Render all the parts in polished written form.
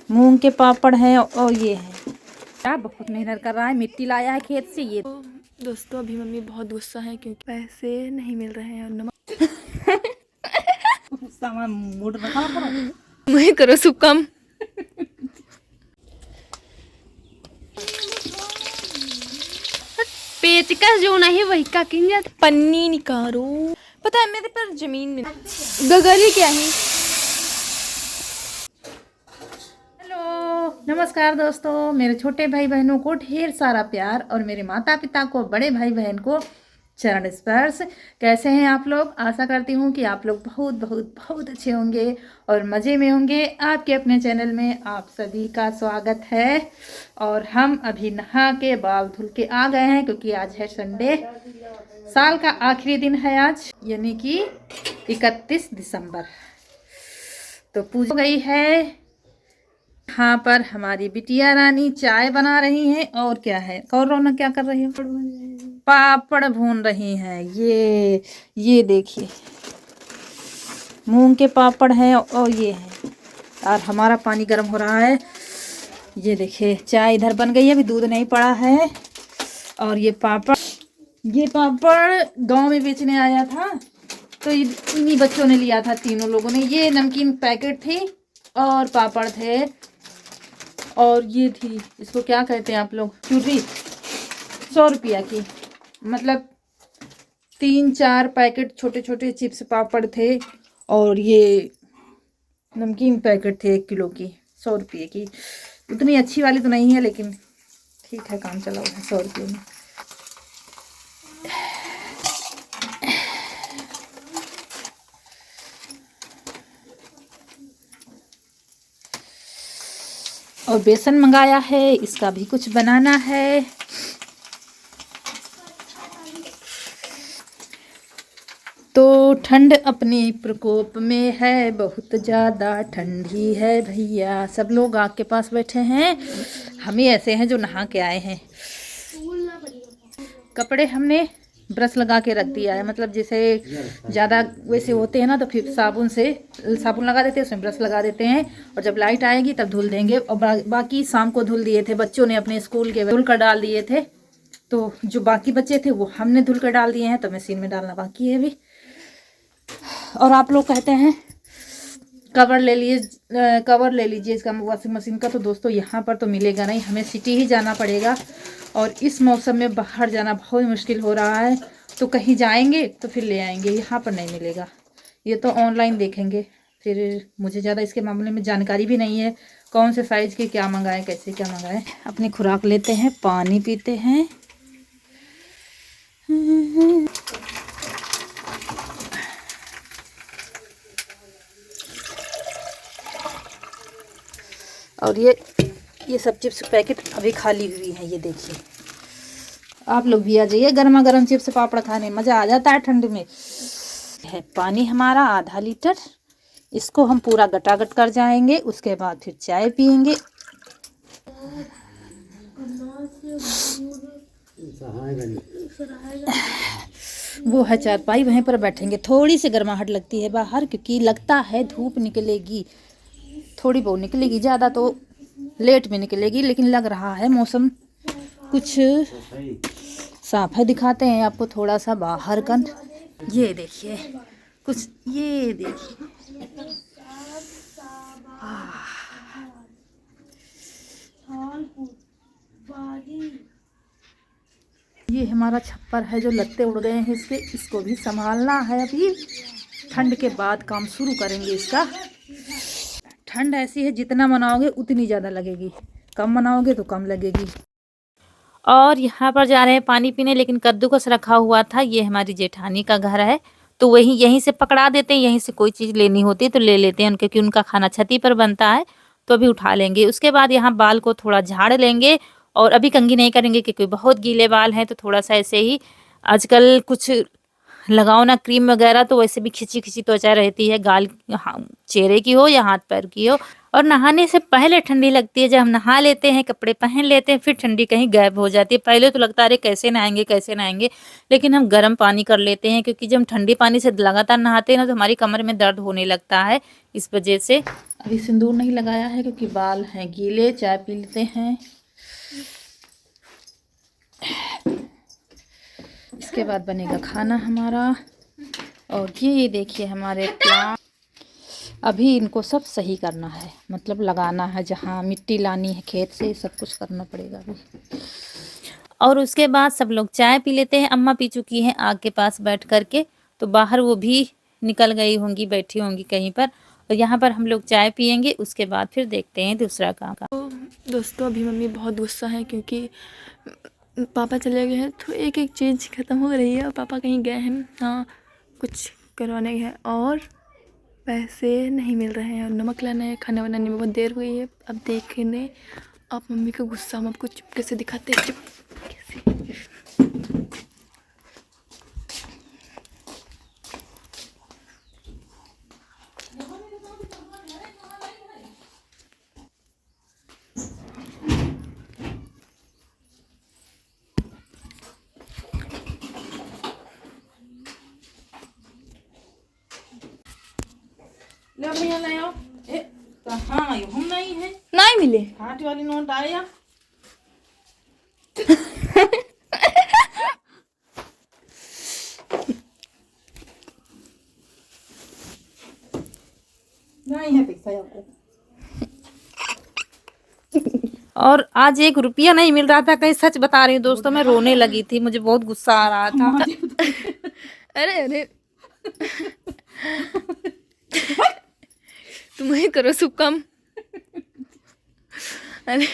मूंग के पापड़ हैं और ये है क्या बहुत मेहनत कर रहा है, मिट्टी लाया है खेत से। ये दोस्तों अभी मम्मी बहुत गुस्सा है क्योंकि पैसे नहीं मिल रहे हैं और नमक सामान मूड रखा करो। वही करो सब कम। पेचकस जो नहीं वही का किंजा पन्नी निकालो। पता है मेरे पर जमीन में गगरी क्या है। हेलो नमस्कार दोस्तों, मेरे छोटे भाई बहनों को ढेर सारा प्यार और मेरे माता पिता को, बड़े भाई बहन को चरण स्पर्श। कैसे हैं आप लोग? आशा करती हूँ कि आप लोग बहुत बहुत बहुत अच्छे होंगे और मज़े में होंगे। आपके अपने चैनल में आप सभी का स्वागत है। और हम अभी नहा के बाल धुल के आ गए हैं क्योंकि आज है संडे, साल का आखिरी दिन है आज, यानी कि 31 दिसंबर। तो पूजा हो गई है। यहाँ पर हमारी बिटिया रानी चाय बना रही हैं और क्या है, और रौनक क्या कर रही है? पापड़ भून रही हैं। ये देखिए मूंग के पापड़ हैं और ये है। और हमारा पानी गर्म हो रहा है। ये देखिए चाय इधर बन गई है, अभी दूध नहीं पड़ा है। और ये पापड़ गांव में बेचने आया था तो इन्हीं बच्चों ने लिया था, तीनों लोगों ने। ये नमकीन पैकेट थी और पापड़ थे और ये थी, इसको क्या कहते हैं आप लोग, चूरी। 100 रुपया की, मतलब 3-4 पैकेट छोटे छोटे चिप्स पापड़ थे और ये नमकीन पैकेट थे 1 किलो की, 100 रुपये की। उतनी अच्छी वाली तो नहीं है लेकिन ठीक है, काम चला हुआ है 100 रुपये में। और बेसन मंगाया है, इसका भी कुछ बनाना है। तो ठंड अपने प्रकोप में है, बहुत ज़्यादा ठंडी है भैया। सब लोग आग के पास बैठे हैं, हम ही ऐसे हैं जो नहा के आए हैं। कपड़े हमने ब्रश लगा के रख दिया है, मतलब जैसे ज़्यादा वैसे होते हैं ना तो फिर साबुन लगा देते हैं, उसमें ब्रश लगा देते हैं और जब लाइट आएगी तब धुल देंगे। और बाकी शाम को धुल दिए थे, बच्चों ने अपने स्कूल के धुल कर डाल दिए थे। तो जो बाकी बच्चे थे वो हमने धुल कर डाल दिए हैं, तो मशीन में डालना बाकी है अभी। और आप लोग कहते हैं कवर ले लीजिए इसका, वॉशिंग मशीन का। तो दोस्तों यहाँ पर तो मिलेगा नहीं, हमें सिटी ही जाना पड़ेगा और इस मौसम में बाहर जाना बहुत मुश्किल हो रहा है। तो कहीं जाएंगे तो फिर ले आएंगे, यहाँ पर नहीं मिलेगा। ये तो ऑनलाइन देखेंगे। फिर मुझे ज़्यादा इसके मामले में जानकारी भी नहीं है, कौन से साइज़ के क्या मंगाएं, कैसे क्या मंगाएं। अपनी खुराक लेते हैं, पानी पीते हैं। और ये सब चिप्स पैकेट अभी खाली हुई है, ये देखिए। आप लोग भी आ जाइए गर्मा गर्म चिप्स पापड़ खाने, मज़ा आ जाता है ठंड में। है पानी हमारा आधा लीटर, इसको हम पूरा गटागट कर जाएंगे, उसके बाद फिर चाय पियेंगे। वो है चारपाई, वहीं पर बैठेंगे। थोड़ी सी गर्माहट लगती है बाहर क्योंकि लगता है धूप निकलेगी, थोड़ी बहुत निकलेगी, ज़्यादा तो लेट में निकलेगी, लेकिन लग रहा है मौसम कुछ साफ है। दिखाते हैं आपको थोड़ा सा बाहर का। ये देखिए कुछ, ये देखिए ये हमारा छप्पर है जो लत्ते उड़ गए हैं इसके, इसको भी संभालना है। अभी ठंड के बाद काम शुरू करेंगे इसका। ठंड ऐसी है जितना मनाओगे उतनी ज़्यादा लगेगी, कम मनाओगे तो कम लगेगी। और यहाँ पर जा रहे हैं पानी पीने, लेकिन कद्दूकस रखा हुआ था। ये हमारी जेठानी का घर है तो वही यहीं से पकड़ा देते हैं, यहीं से कोई चीज़ लेनी होती है तो ले लेते हैं, क्योंकि उनका खाना छती पर बनता है तो अभी उठा लेंगे। उसके बाद यहाँ बाल को थोड़ा झाड़ लेंगे और अभी कंघी नहीं करेंगे क्योंकि बहुत गीले बाल हैं, तो थोड़ा सा ऐसे ही आजकल कुछ लगाओ ना क्रीम वगैरह तो वैसे भी खिंची खिंची त्वचा रहती है, गाल चेहरे की हो या हाथ पैर की हो। और नहाने से पहले ठंडी लगती है, जब हम नहा लेते हैं कपड़े पहन लेते हैं फिर ठंडी कहीं गायब हो जाती है। पहले तो लगता है अरे कैसे नहाएंगे कैसे नहाएंगे, लेकिन हम गर्म पानी कर लेते हैं, क्योंकि जब हम ठंडी पानी से लगातार नहाते हैं ना तो हमारी कमर में दर्द होने लगता है, इस वजह से। अभी सिंदूर नहीं लगाया है क्योंकि बाल हैं गीले। चाय पी लेते हैं, इसके बाद बनेगा खाना हमारा। और ये देखिए हमारे प्लांट, अभी इनको सब सही करना है, मतलब लगाना है, जहाँ मिट्टी लानी है खेत से, सब कुछ करना पड़ेगा अभी। और उसके बाद सब लोग चाय पी लेते हैं। अम्मा पी चुकी हैं आग के पास बैठ करके, तो बाहर वो भी निकल गई होंगी, बैठी होंगी कहीं पर। और यहाँ पर हम लोग चाय पियेंगे, उसके बाद फिर देखते हैं दूसरा काम। तो दोस्तों अभी मम्मी बहुत गुस्सा है क्योंकि पापा चले गए हैं, तो एक एक चीज़ ख़त्म हो रही है और पापा कहीं गए हैं, हाँ कुछ करवाने गए हैं और पैसे नहीं मिल रहे हैं और नमक लाना है, खाना बनाने में बहुत देर हुई है। अब देखने आप मम्मी का गुस्सा हम आपको चुपके से दिखाते हैं, चुपके से। नहीं है, नहीं मिले हाथ वाली नोट आया। नहीं है पैसा आपको। और आज 1 रुपया नहीं मिल रहा था कहीं, सच बता रही हूँ दोस्तों, मैं रोने लगी थी, मुझे बहुत गुस्सा आ रहा था। अरे अरे तुम ही करो सब काम। अरे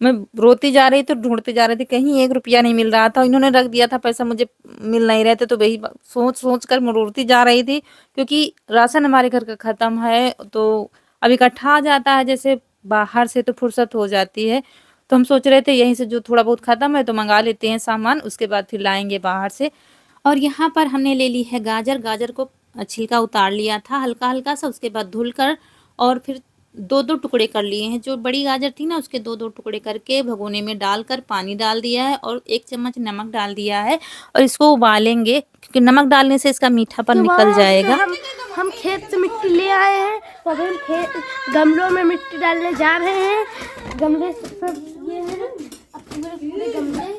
मैं रोती जा रही थी, ढूंढती जा रही थी, कहीं 1 रुपया नहीं मिल रहा था। इन्होंने रख दिया था पैसा, मुझे मिल नहीं रहे थे, तो वही सोच सोच कर मैं रोती जा रही थी, क्योंकि राशन हमारे घर का ख़त्म है, तो अब इकट्ठा आ जाता है, जैसे बाहर से तो फुर्सत हो जाती है। तो हम सोच रहे थे यहीं से जो थोड़ा बहुत ख़त्म है तो मंगा लेते हैं सामान, उसके बाद फिर लाएंगे बाहर से। और यहाँ पर हमने ले ली है गाजर। गाजर को छिलका उतार लिया था हल्का हल्का सा, उसके बाद धुल कर और फिर 2-2 टुकड़े कर लिए हैं। जो बड़ी गाजर थी ना उसके 2-2 टुकड़े करके भगोने में डालकर पानी डाल दिया है और 1 चम्मच नमक डाल दिया है, और इसको उबालेंगे, क्योंकि नमक डालने से इसका मीठापन निकल जाएगा। हम खेत से मिट्टी ले आए हैं, तो अभी हम खेत गमलों में मिट्टी डालने जा रहे हैं। गमले सब ये हैं, अब पूरे गमले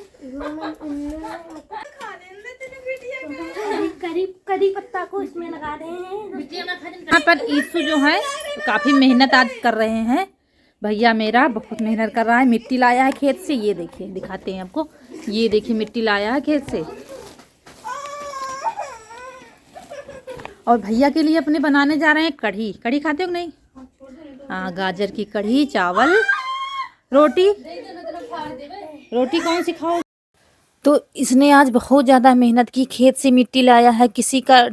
करी पत्ता को इसमें लगा रहे हैं। यहाँ पर ईसु जो है काफ़ी मेहनत आज कर रहे हैं। भैया मेरा बहुत मेहनत कर रहा है, मिट्टी लाया है खेत से। ये देखिए, दिखाते हैं आपको, ये देखिए मिट्टी लाया है खेत से। और भैया के लिए अपने बनाने जा रहे हैं कढ़ी। कढ़ी खाते हो नहीं? हाँ, गाजर की कढ़ी, चावल, रोटी। रोटी कौन सी खाओ? तो इसने आज बहुत ज़्यादा मेहनत की, खेत से मिट्टी लाया है, किसी का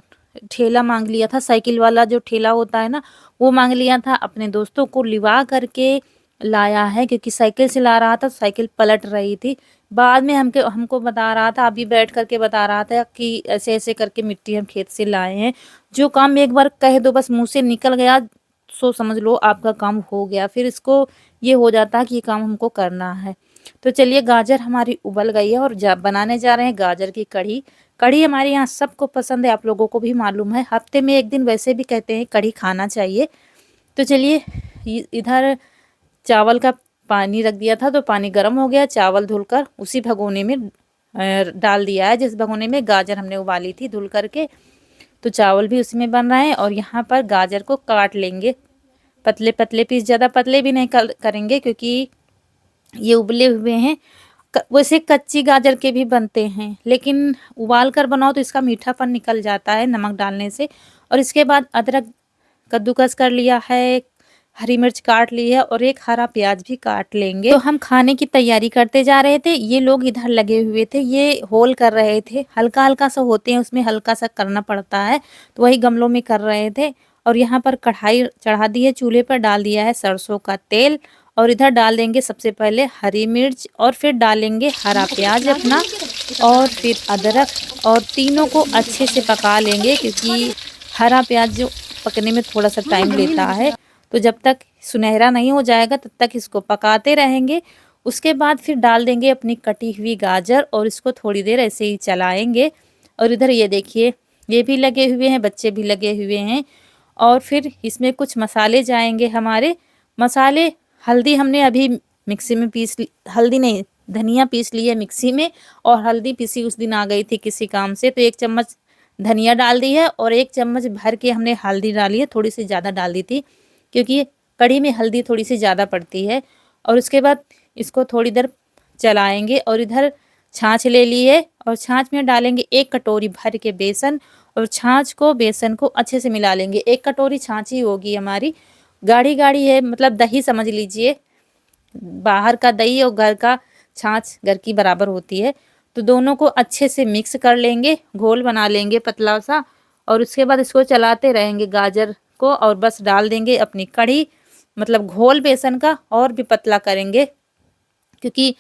ठेला मांग लिया था, साइकिल वाला जो ठेला होता है ना वो मांग लिया था, अपने दोस्तों को लिवा करके लाया है, क्योंकि साइकिल से ला रहा था, साइकिल पलट रही थी। बाद में हमको बता रहा था, अभी बैठ करके बता रहा था कि ऐसे ऐसे करके मिट्टी हम खेत से लाए हैं। जो काम एक बार कह दो बस मुँह से निकल गया, सो समझ लो आपका काम हो गया, फिर इसको ये हो जाता है कि ये काम हमको करना है। तो चलिए, गाजर हमारी उबल गई है और बनाने जा रहे हैं गाजर की कढ़ी। कढ़ी हमारे यहाँ सबको पसंद है, आप लोगों को भी मालूम है, हफ्ते में 1 दिन वैसे भी कहते हैं कढ़ी खाना चाहिए। तो चलिए, इधर चावल का पानी रख दिया था, तो पानी गर्म हो गया, चावल धुलकर उसी भगोने में डाल दिया है, जिस भगोने में गाजर हमने उबाली थी धुल करके। तो चावल भी उसी में बन रहा है। और यहाँ पर गाजर को काट लेंगे पतले पतले पीस, ज़्यादा पतले भी नहीं करेंगे क्योंकि ये उबले हुए हैं। वैसे कच्ची गाजर के भी बनते हैं, लेकिन उबाल कर बनाओ तो इसका मीठापन निकल जाता है नमक डालने से। और इसके बाद अदरक कद्दूकस कर लिया है, हरी मिर्च काट ली है और 1 हरा प्याज भी काट लेंगे। तो हम खाने की तैयारी करते जा रहे थे, ये लोग इधर लगे हुए थे, ये होल कर रहे थे, हल्का हल्का सा होते हैं, उसमें हल्का सा करना पड़ता है, तो वही गमलों में कर रहे थे। और यहाँ पर कढ़ाई चढ़ा दी है, चूल्हे पर डाल दिया है सरसों का तेल, और इधर डाल देंगे सबसे पहले हरी मिर्च और फिर डालेंगे हरा प्याज अपना और फिर अदरक, और तीनों को अच्छे से पका लेंगे क्योंकि हरा प्याज जो पकने में थोड़ा सा टाइम लेता है। तो जब तक सुनहरा नहीं हो जाएगा तब तक इसको पकाते रहेंगे। उसके बाद फिर डाल देंगे अपनी कटी हुई गाजर और इसको थोड़ी देर ऐसे ही चलाएंगे। और इधर ये देखिए ये भी लगे हुए हैं, बच्चे भी लगे हुए हैं। और फिर इसमें कुछ मसाले जाएंगे हमारे। मसाले, हल्दी हमने अभी मिक्सी में हल्दी नहीं, धनिया पीस ली है मिक्सी में, और हल्दी पीसी उस दिन आ गई थी किसी काम से, तो 1 चम्मच धनिया डाल दी है और 1 चम्मच भर के हमने हल्दी डाली है। थोड़ी सी ज़्यादा डाल दी थी क्योंकि कढ़ी में हल्दी थोड़ी सी ज़्यादा पड़ती है। और उसके बाद इसको थोड़ी देर चलाएंगे। और इधर छाछ ले ली है और छाछ में डालेंगे 1 कटोरी भर के बेसन, और छाछ को बेसन को अच्छे से मिला लेंगे। 1 कटोरी छाछ ही होगी हमारी, गाढ़ी गाढ़ी है, मतलब दही समझ लीजिए। बाहर का दही और घर का छाछ घर की बराबर होती है। तो दोनों को अच्छे से मिक्स कर लेंगे, घोल बना लेंगे पतला सा। और उसके बाद इसको चलाते रहेंगे गाजर को, और बस डाल देंगे अपनी कढ़ी, मतलब घोल बेसन का और भी पतला करेंगे क्योंकि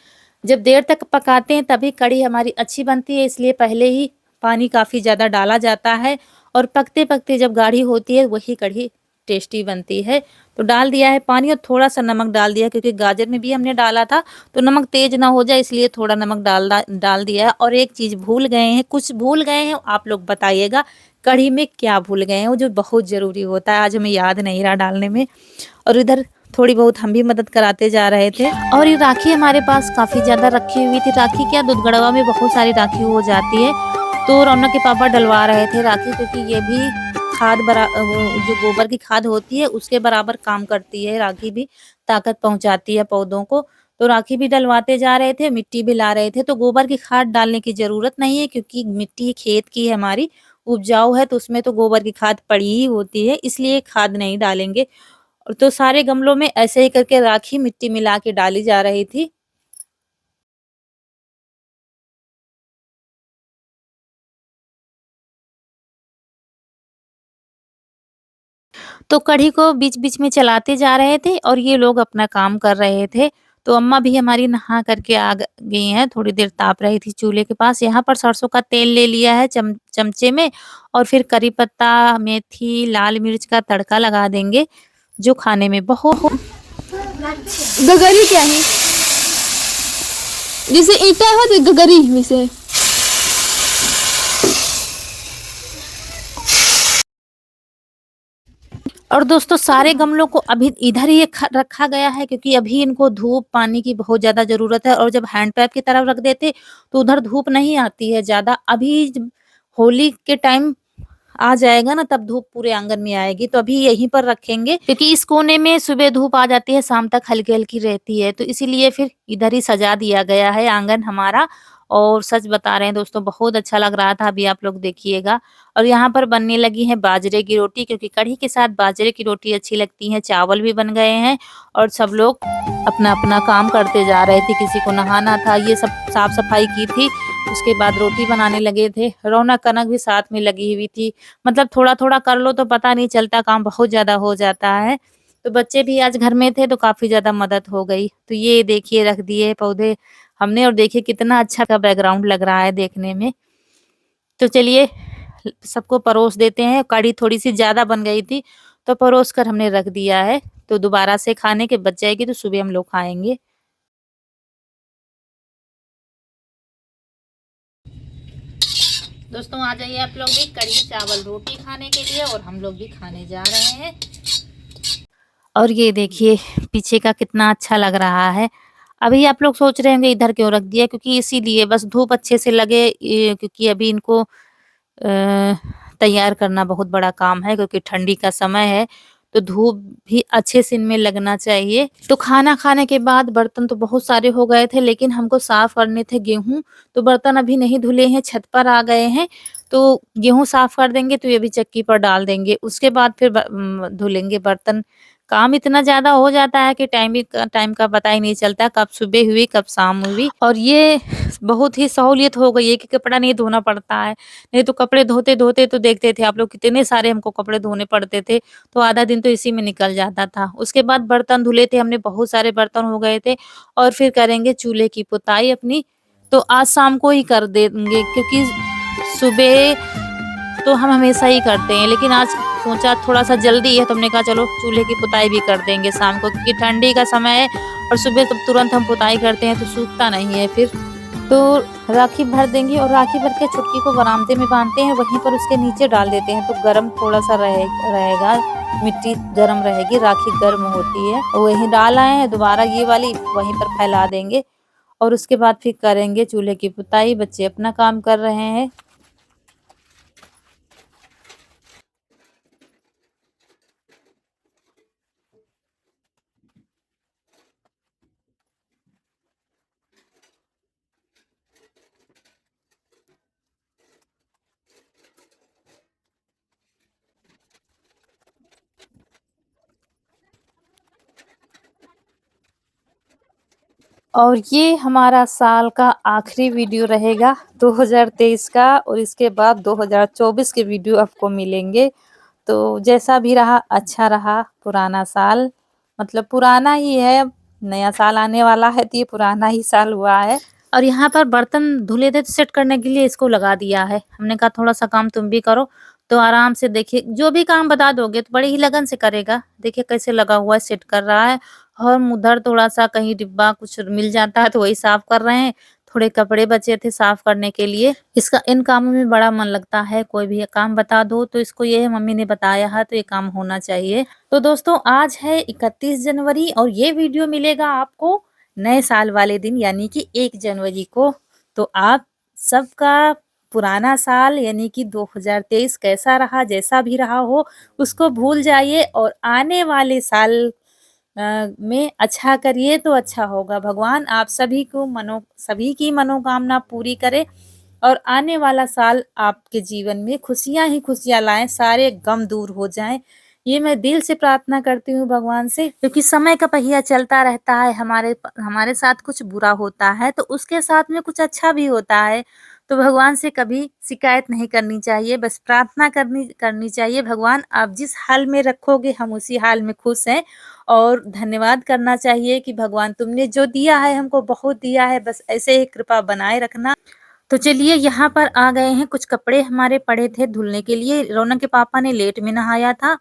जब देर तक पकाते हैं तभी कढ़ी हमारी अच्छी बनती है, इसलिए पहले ही पानी काफ़ी ज़्यादा डाला जाता है। और पकते पकते जब गाढ़ी होती है वही कढ़ी टेस्टी बनती है। तो डाल दिया है पानी और थोड़ा सा नमक डाल दिया क्योंकि गाजर में भी हमने डाला था तो नमक तेज ना हो जाए, इसलिए थोड़ा नमक डाल दिया है। और एक चीज़ भूल गए हैं, कुछ भूल गए हैं, आप लोग बताइएगा कढ़ी में क्या भूल गए हैं, वो जो बहुत ज़रूरी होता है, आज हमें याद नहीं रहा डालने में। और इधर थोड़ी बहुत हम भी मदद कराते जा रहे थे। और ये राखी हमारे पास काफ़ी ज़्यादा रखी हुई थी। राखी क्या, दुधगड़वा में बहुत सारी राखी हो जाती है। तो रौनक के पापा डलवा रहे थे राखी क्योंकि ये भी जो गोबर की खाद होती है उसके बराबर काम करती है। राखी भी ताकत पहुंचाती है पौधों को। तो राखी भी डलवाते जा रहे थे, मिट्टी भी ला रहे थे। तो गोबर की खाद डालने की ज़रूरत नहीं है क्योंकि मिट्टी खेत की है हमारी, उपजाऊ है, तो उसमें तो गोबर की खाद पड़ी ही होती है, इसलिए खाद नहीं डालेंगे। और तो सारे गमलों में ऐसे ही करके राखी मिट्टी मिला के डाली जा रही थी। तो कढ़ी को बीच-बीच में चलाते जा रहे थे और ये लोग अपना काम कर रहे थे। तो अम्मा भी हमारी नहा करके आ गई हैं, थोड़ी देर ताप रही थी चूल्हे के पास। यहाँ पर सरसों का तेल ले लिया है चमचे में, और फिर करी पत्ता, मेथी, लाल मिर्च का तड़का लगा देंगे जो खाने में बहुत। गगरी क्या है? जैसे ईटा हो तो गगरी वैसे। और दोस्तों सारे गमलों को अभी इधर ही रखा गया है क्योंकि अभी इनको धूप पानी की बहुत ज़्यादा ज़रूरत है। और जब हैंड पाइप की तरफ रख देते तो उधर धूप नहीं आती है ज़्यादा। अभी होली के टाइम आ जाएगा ना तब धूप पूरे आंगन में आएगी, तो अभी यहीं पर रखेंगे क्योंकि इस कोने में सुबह धूप आ जाती है, शाम तक हल्की हल्की रहती है, तो इसीलिए फिर इधर ही सजा दिया गया है आंगन हमारा। और सच बता रहे हैं दोस्तों, बहुत अच्छा लग रहा था, अभी आप लोग देखिएगा। और यहाँ पर बनने लगी है बाजरे की रोटी क्योंकि कढ़ी के साथ बाजरे की रोटी अच्छी लगती है। चावल भी बन गए हैं और सब लोग अपना अपना काम करते जा रहे थे। किसी को नहाना था, ये सब साफ सफाई की थी, उसके बाद रोटी बनाने लगे थे। रौनक कनक भी साथ में लगी हुई थी। मतलब थोड़ा-थोड़ा कर लो तो पता नहीं चलता, काम बहुत ज़्यादा हो जाता है। तो बच्चे भी आज घर में थे तो काफ़ी ज़्यादा मदद हो गई। तो ये देखिए रख दिए पौधे हमने, और देखिए कितना अच्छा का बैकग्राउंड लग रहा है देखने में। तो चलिए सबको परोस देते हैं। कढ़ी थोड़ी-सी ज़्यादा बन गई थी तो परोस कर हमने रख दिया है। तो दोबारा से खाने के बच जाएगी तो सुबह हम लोग खाएँगे। दोस्तों आ जाइए आप लोग भी कढ़ी चावल रोटी खाने के लिए, और हम लोग भी खाने जा रहे हैं। और ये देखिए पीछे का कितना अच्छा लग रहा है। अभी आप लोग सोच रहे होंगे इधर क्यों रख दिया, क्योंकि इसीलिए बस धूप अच्छे से लगे, क्योंकि अभी इनको तैयार करना बहुत बड़ा काम है क्योंकि ठंडी का समय है, तो धूप भी अच्छे से इनमें लगना चाहिए। तो खाना खाने के बाद बर्तन तो बहुत सारे हो गए थे लेकिन हमको साफ करने थे गेहूँ, तो बर्तन अभी नहीं धुले हैं, छत पर आ गए हैं। तो गेहूँ साफ कर देंगे तो ये भी चक्की पर डाल देंगे। उसके बाद फिर धुलेंगे बर्तन। काम इतना ज़्यादा हो जाता है कि टाइम का पता ही नहीं चलता, कब सुबह हुई, कब शाम हुई। और ये बहुत ही सहूलियत हो गई है कि कपड़ा नहीं धोना पड़ता है। नहीं तो कपड़े धोते-धोते तो देखते थे आप लोग कितने सारे हमको कपड़े धोने पड़ते थे, तो आधा दिन तो इसी में निकल जाता था। उसके बाद बर्तन धुले थे हमने, बहुत सारे बर्तन हो गए थे और फिर करेंगे चूल्हे की पुताई अपनी, तो आज शाम को ही कर देंगे क्योंकि सुबह तो हम हमेशा ही करते हैं, लेकिन आज सोचा थोड़ा-सा जल्दी है तो हमने कहा चलो चूल्हे की पुताई भी कर देंगे शाम को क्योंकि ठंडी का समय है और सुबह तो तुरंत हम पुताई करते हैं तो सूखता नहीं है फिर। तो राखी भर देंगे और राखी भर के छुटकी को बरामदे में बाँधते हैं, वहीं पर उसके नीचे डाल देते हैं तो गरम थोड़ा-सा रहेगा, मिट्टी गरम रहेगी, राखी गर्म होती है। वहीं डाल आए हैं, दोबारा ये वाली वहीं पर फैला देंगे और उसके बाद फिर करेंगे चूल्हे की पुताई। बच्चे अपना काम कर रहे हैं। और ये हमारा साल का आखिरी वीडियो रहेगा 2023 का और इसके बाद 2024 के वीडियो आपको मिलेंगे। तो जैसा भी रहा अच्छा रहा, पुराना साल मतलब पुराना ही है, अब नया साल आने वाला है तो ये पुराना ही साल हुआ है। और यहाँ पर बर्तन धुले थे तो सेट करने के लिए इसको लगा दिया है। हमने कहा थोड़ा-सा काम तुम भी करो, तो आराम से देखिए जो भी काम बता दोगे तो बड़ी ही लगन से करेगा। देखिए कैसे लगा हुआ है, सेट कर रहा है। हम उधर थोड़ा-सा कहीं डिब्बा कुछ मिल जाता है तो वही साफ कर रहे हैं। थोड़े कपड़े बचे थे साफ करने के लिए। इसका इन कामों में बड़ा मन लगता है, कोई भी काम बता दो तो इसको ये है मम्मी ने बताया है तो ये काम होना चाहिए। तो दोस्तों आज है 31 जनवरी और ये वीडियो मिलेगा आपको नए साल वाले दिन यानी कि 1 जनवरी को। तो आप सबका पुराना साल यानी कि 2023 कैसा रहा, जैसा भी रहा हो उसको भूल जाइए और आने वाले साल में अच्छा करिए तो अच्छा होगा। भगवान आप सभी की मनोकामना पूरी करे और आने वाला साल आपके जीवन में खुशियाँ ही खुशियाँ लाएँ, सारे गम दूर हो जाएँ। ये मैं दिल से प्रार्थना करती हूँ भगवान से क्योंकि समय का पहिया चलता रहता है, हमारे साथ कुछ बुरा होता है तो उसके साथ में कुछ अच्छा भी होता है। तो भगवान से कभी शिकायत नहीं करनी चाहिए, बस प्रार्थना करनी करनी चाहिए, भगवान आप जिस हाल में रखोगे हम उसी हाल में खुश हैं। और धन्यवाद करना चाहिए कि भगवान तुमने जो दिया है हमको बहुत दिया है, बस ऐसे ही कृपा बनाए रखना। तो चलिए यहाँ पर आ गए हैं, कुछ कपड़े हमारे पड़े थे धुलने के लिए। रौनक के पापा ने लेट में नहाया था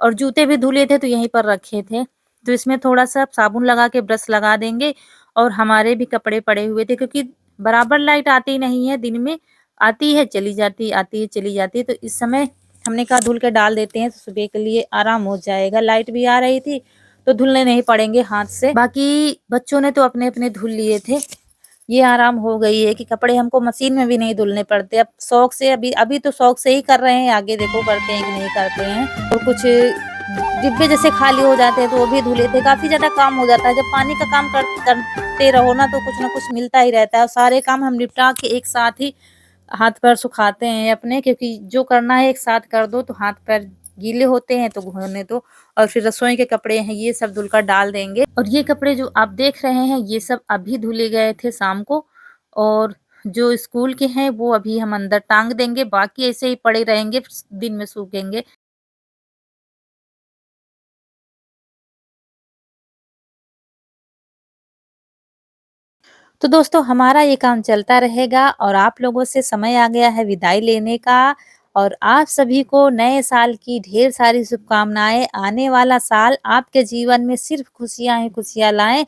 और जूते भी धुले थे तो यहीं पर रखे थे। तो इसमें थोड़ा-सा साबुन लगा के ब्रश लगा देंगे और हमारे भी कपड़े पड़े हुए थे क्योंकि बराबर लाइट आती नहीं है दिन में, आती है चली जाती, आती है चली जाती है। तो इस समय हमने कहा धुल के डाल देते हैं तो सुबह के लिए आराम हो जाएगा। लाइट भी आ रही थी तो धुलने नहीं पड़ेंगे हाथ से। बाकी बच्चों ने तो अपने-अपने धुल लिए थे। ये आराम हो गई है कि कपड़े हमको मशीन में भी नहीं धुलने पड़ते। अब शौक से अभी अभी तो शौक से ही कर रहे हैं, आगे देखो करते हैं कि नहीं करते हैं। और कुछ डिब्बे जैसे खाली हो जाते हैं तो वो भी धुले थे। काफ़ी ज़्यादा काम हो जाता है। जब पानी का काम करते रहो ना तो कुछ ना कुछ मिलता ही रहता है और सारे काम हम निपटा के एक साथ ही हाथ-पैर सुखाते हैं अपने क्योंकि जो करना है एक साथ कर दो तो हाथ-पैर गीले होते हैं तो होने दो। और फिर रसोई के कपड़े हैं ये सब धुल कर डाल देंगे और ये कपड़े जो आप देख रहे हैं ये सब अभी धुले गए थे शाम को और जो स्कूल के हैं वो अभी हम अंदर टांग देंगे, बाकी ऐसे ही पड़े रहेंगे, दिन में सूखेंगे। तो दोस्तों हमारा ये काम चलता रहेगा और आप लोगों से समय आ गया है विदाई लेने का और आप सभी को नए साल की ढेर सारी शुभकामनाएं। आने वाला साल आपके जीवन में सिर्फ खुशियां ही खुशियां लाएं।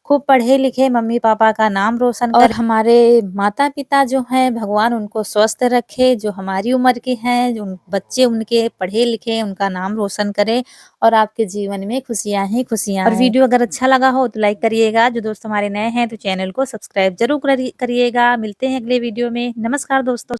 खूब पढ़े लिखे मम्मी पापा का नाम रोशन कर और हमारे माता पिता जो हैं भगवान उनको स्वस्थ रखे, जो हमारी उम्र के हैं जो बच्चे उनके पढ़े लिखे उनका नाम रोशन करें और आपके जीवन में खुशियाँ ही खुशियाँ और वीडियो अगर अच्छा लगा हो तो लाइक करिएगा। जो दोस्त हमारे नए हैं तो चैनल को सब्सक्राइब ज़रूर करिएगा। मिलते हैं अगले वीडियो में। नमस्कार दोस्तों।